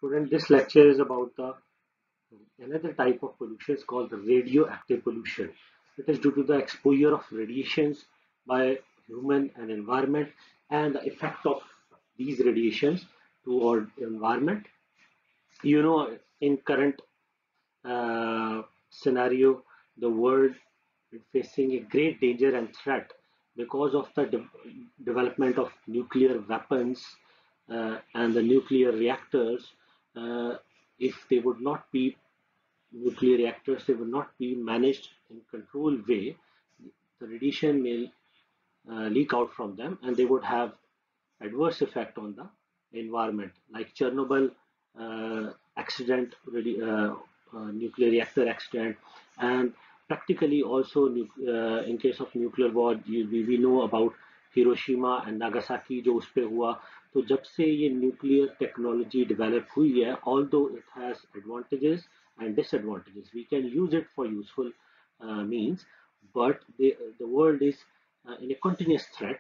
Student, this lecture is about the another type of pollution is called the radioactive pollution. It is due to the exposure of radiations by human and environment and the effect of these radiations to our environment. You know, in current scenario, the world is facing a great danger and threat because of the development of nuclear weapons and the nuclear reactors. Uh, if they would not be nuclear reactors, they would not be managed in controlled way, the radiation may leak out from them and they would have adverse effect on the environment, like Chernobyl accident, nuclear reactor accident, and practically also in case of nuclear war, we know about Hiroshima and Nagasaki जो उस पे हुआ. तो जब से ये nuclear technology develop हुई है, although it has advantages and disadvantages, we can use it for useful means, but the world is in a continuous threat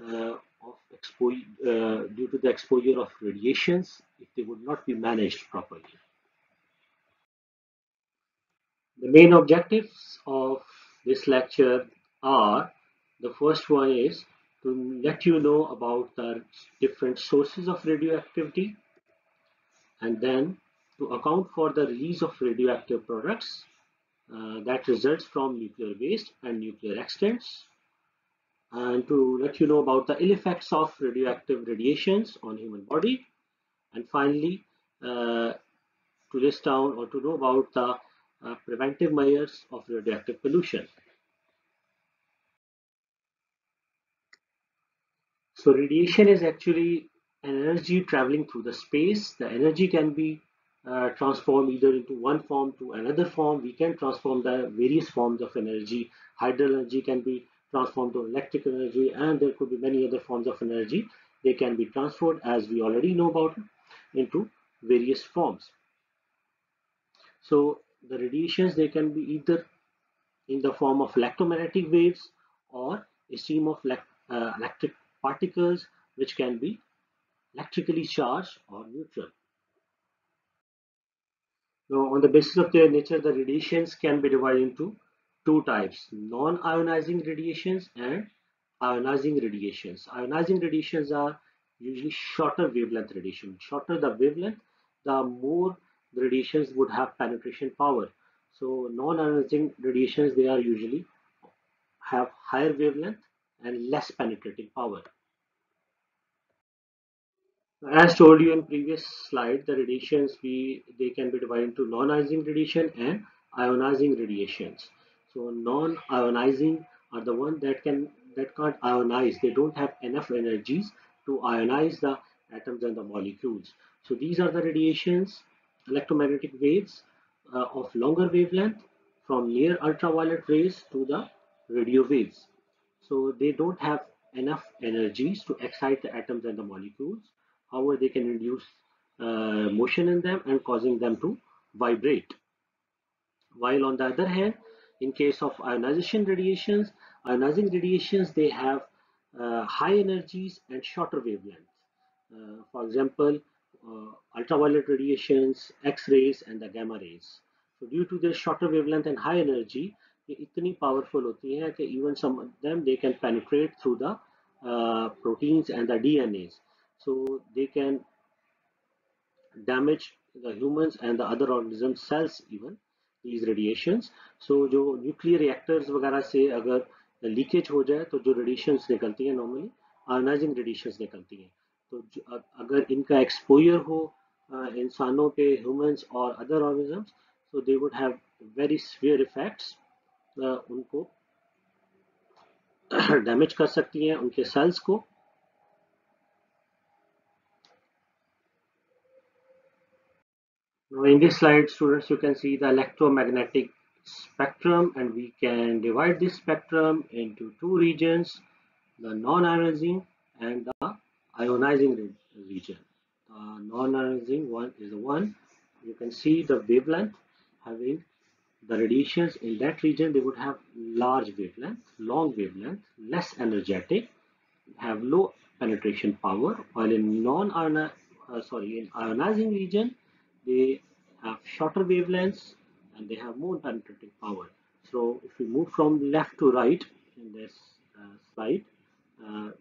of due to the exposure of radiations if they would not be managed properly. The main objectives of this lecture are: the first one is to let you know about the different sources of radioactivity, and then to account for the release of radioactive products that results from nuclear waste and nuclear accidents, and to let you know about the ill effects of radioactive radiations on human body, and finally uh, to list down or to know about the preventive measures of radioactive pollution. So radiation is actually an energy traveling through the space. The energy can be transformed either into one form to another form. We can transform the various forms of energy. Hydro energy can be transformed to electric energy, and there could be many other forms of energy. They can be transferred, as we already know about it, into various forms. So the radiations, they can be either in the form of electromagnetic waves or a stream of electric particles, which can be electrically charged or neutral. Now, on the basis of their nature, the radiations can be divided into two types: non-ionizing radiations and ionizing radiations. Ionizing radiations are usually shorter wavelength radiation. Shorter the wavelength, the more the radiations would have penetration power. So non-ionizing radiations, they are usually have higher wavelength and less penetrating power. As told you in previous slide, the radiations they can be divided into non-ionizing radiation and ionizing radiations. So non-ionizing are the one that can't ionize. They don't have enough energies to ionize the atoms and the molecules. So these are the radiations, electromagnetic waves of longer wavelength, from near ultraviolet rays to the radio waves. So they don't have enough energies to excite the atoms and the molecules. However, they can induce motion in them and causing them to vibrate. While on the other hand, in case of ionizing radiations, they have high energies and shorter wavelengths. For example, ultraviolet radiations, X-rays, and the gamma rays. So due to their shorter wavelength and high energy, ये इतनी powerful होती हैं कि even some of them they can penetrate through the proteins and the DNAs. So they can damage the humans and the other organisms cells even, these radiations. So जो nuclear reactors वगैरह से अगर leakage हो जाए तो जो radiations निकलती हैं नॉर्मली आयोनाइजिंग रेडिएशंस निकलती हैं. तो अगर इनका एक्सपोजर हो इंसानों पे, ह्यूमंस और other organisms, so they would have very severe effects. उनको डैमेज कर सकती हैं उनके सेल्स को. Now in this slide, students, you can see the electromagnetic spectrum, and we can divide this spectrum into two regions: the non-ionizing and the ionizing region. The non-ionizing one is the one you can see the wavelength having the radiations in that region. They would have large wavelength, long wavelength, less energetic, have low penetration power, while in in ionizing region, they have shorter wavelengths and they have more penetrating power. So if we move from left to right in this slide,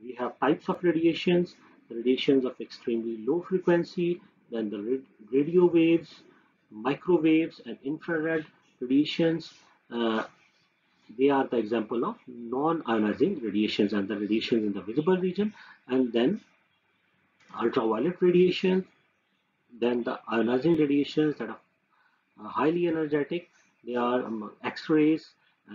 we have types of radiations, radiations of extremely low frequency, then the radio waves, microwaves, and infrared radiations. Uh, they are the example of non-ionizing radiations and the radiations in the visible region, and then ultraviolet radiation, then the ionizing radiations that are highly energetic. They are X-rays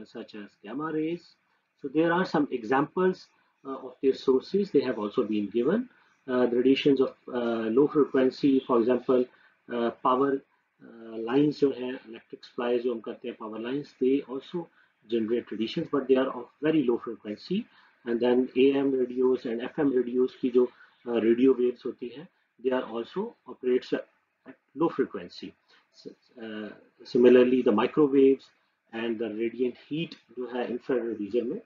such as gamma rays. So there are some examples of their sources. They have also been given. The radiations of low frequency, for example, power lines जो हैं electric supplies जो हम करते हैं power lines, they also generate radiations, but they are of very low frequency. And then AM radios and FM radios की जो radio waves होती हैं, they are also operates at low frequency. Uh, Similarly, the microwaves and the radiant heat जो है infrared region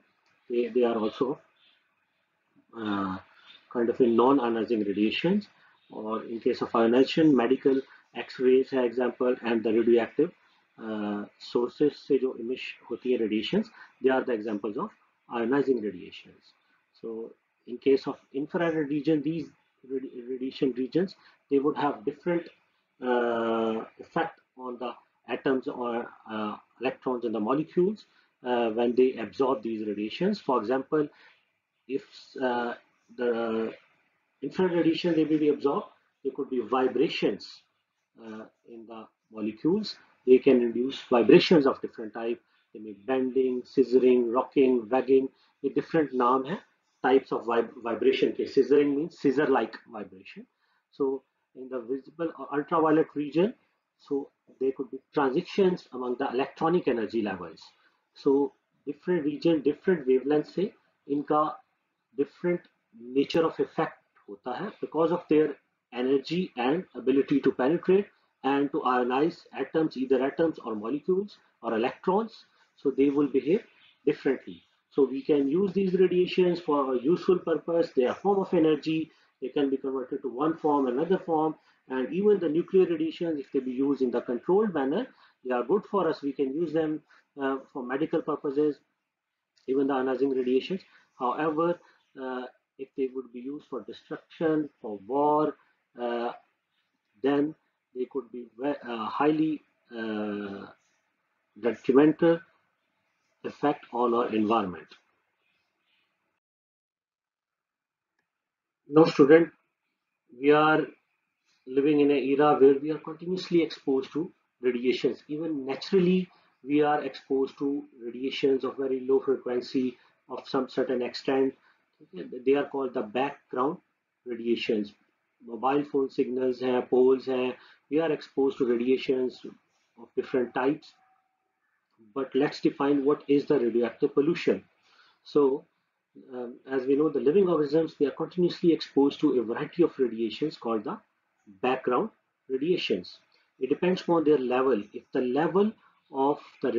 में, they are also uh, kind of a non-ionizing radiations. Or in case of ionization, medical X-rays है example, and the radioactive sources से जो emit होती है radiations, they are the examples of ionizing radiations. So in case of infrared region, these radiation regions, they would have different effect on the atoms or electrons in the molecules when they absorb these radiations. For example, if the infrared radiation they will be absorbed, there could be vibrations in the molecules. They can induce vibrations of different type. They may bending, scissoring, rocking, wagging. ये different नाम है types of vibration के. Scissoring means scissor-like vibration. So in the visible or ultraviolet region, so there could be transitions among the electronic energy levels. So different region, different wavelengths से इनका different nature of effect होता है because of their energy and ability to penetrate and to ionize atoms, either atoms or molecules or electrons. So they will behave differently. So we can use these radiations for a useful purpose. They are form of energy. They can be converted to one form, another form, and even the nuclear radiations, if they be used in the controlled manner, they are good for us. We can use them for medical purposes, even the ionizing radiations. However, if they would be used for destruction, for war, uh, then they could be highly detrimental effect on our environment. Now, student, we are living in an era where we are continuously exposed to radiations. Even naturally, we are exposed to radiations of very low frequency of some certain extent. They are called the background radiations. Mobile phone signals हैं, poles हैं. We are exposed to radiations of different types. But let's define what is the radioactive pollution. So, as we know, the living organisms, they are continuously exposed to a variety of radiations called the background radiations. It depends on their level. If the level of the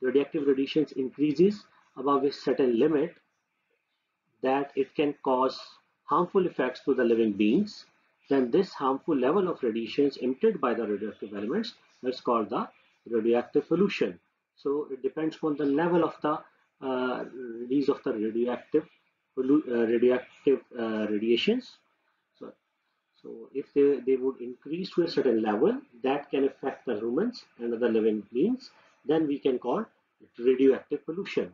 radioactive radiations increases above a certain limit, that it can cause harmful effects to the living beings, then this harmful level of radiations emitted by the radioactive elements is called the radioactive pollution. So it depends on the level of the release of the radioactive radiations. So, so if they would increase to a certain level, that can affect the humans and other living beings, then we can call it radioactive pollution.